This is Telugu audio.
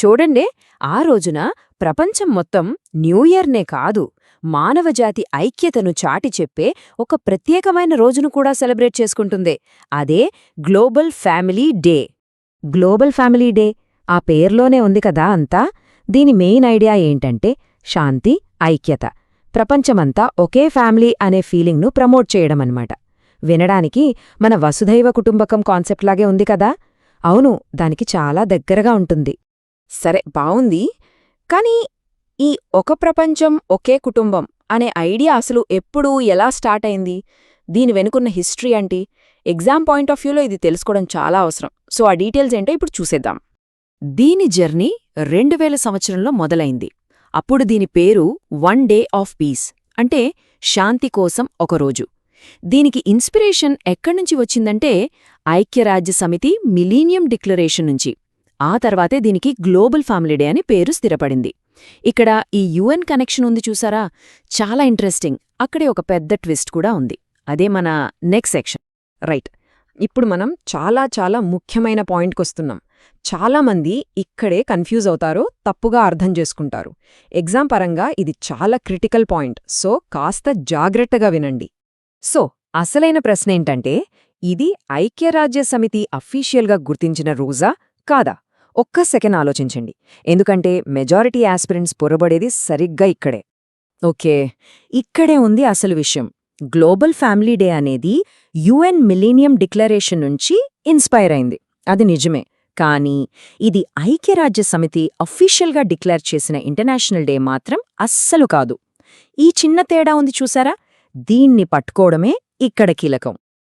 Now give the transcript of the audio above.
చూడండే, ఆ రోజున ప్రపంచం మొత్తం న్యూ ఇయర్నే కాదు, మానవజాతి ఐక్యతను చాటి చెప్పే ఒక ప్రత్యేకమైన రోజును కూడా సెలబ్రేట్ చేసుకుంటుందే. అదే global family day. Global family day ఆ పేర్లోనే ఉంది కదా అంతా. దీని మెయిన్ ఐడియా ఏంటంటే శాంతి, ఐక్యత, ప్రపంచమంతా ఒకే ఫ్యామిలీ అనే ఫీలింగ్ను ప్రమోట్ చేయడమన్నమాట. వినడానికి మన వసుధైవ కుటుంబకం కాన్సెప్ట్ లాగే ఉంది కదా. అవును, దానికి చాలా దగ్గరగా ఉంటుంది. సరే, బావుంది. కానీ ఈ ఒక ప్రపంచం ఒకే కుటుంబం అనే ఐడియా అసలు ఎప్పుడు, ఎలా స్టార్ట్ అయింది? దీని వెనుకున్న హిస్టరీ ఏంటి? ఎగ్జామ్ పాయింట్ ఆఫ్ వ్యూలో ఇది తెలుసుకోవడం చాలా అవసరం. సో ఆ డీటెయిల్స్ ఏంటో ఇప్పుడు చూసేద్దాం. దీని జర్నీ 2000 సంవత్సరంలో మొదలైంది. అప్పుడు దీని పేరు 1 డే ఆఫ్ పీస్, అంటే శాంతి కోసం ఒకరోజు. దీనికి ఇన్స్పిరేషన్ ఎక్కడ్నుంచి వచ్చిందంటే ఐక్యరాజ్య సమితి మిలీనియం డిక్లరేషన్ నుంచి. ఆ తర్వాతే దీనికి గ్లోబల్ ఫ్యామిలీ డే అని పేరు స్థిరపడింది. ఇక్కడ ఈ యుఎన్ కనెక్షన్ ఉంది చూసారా, చాలా ఇంట్రెస్టింగ్. అక్కడే ఒక పెద్ద ట్విస్ట్ కూడా ఉంది. అదే మన నెక్స్ట్ సెక్షన్. రైట్, ఇప్పుడు మనం చాలా చాలా ముఖ్యమైన పాయింట్కొస్తున్నాం. చాలామంది ఇక్కడే కన్ఫ్యూజ్ అవుతారో, తప్పుగా అర్థం చేసుకుంటారు. ఎగ్జామ్ పరంగా ఇది చాలా క్రిటికల్ పాయింట్, సో కాస్త జాగ్రత్తగా వినండి. సో అసలైన ప్రశ్నేంటంటే, ఇది ఐక్యరాజ్య సమితి అఫీషియల్గా గుర్తించిన రోజా కాదా? ఒక్క సెకండ్ ఆలోచించండి, ఎందుకంటే మెజారిటీ ఆస్పిరెంట్స్ పొరబడేది సరిగ్గా ఇక్కడే. ఓకే, ఇక్కడే ఉంది అసలు విషయం. గ్లోబల్ ఫ్యామిలీ డే అనేది యుఎన్ మిలీనియం డిక్లరేషన్ నుంచి ఇన్స్పైర్ అయింది, అది నిజమే. కానీ ఇది ఐక్యరాజ్య సమితి అఫీషియల్గా డిక్లేర్ చేసిన ఇంటర్నేషనల్ డే మాత్రం అస్సలు కాదు. ఈ చిన్న తేడా ఉంది చూసారా, దీన్ని పట్టుకోవడమే ఇక్కడ కీలకం.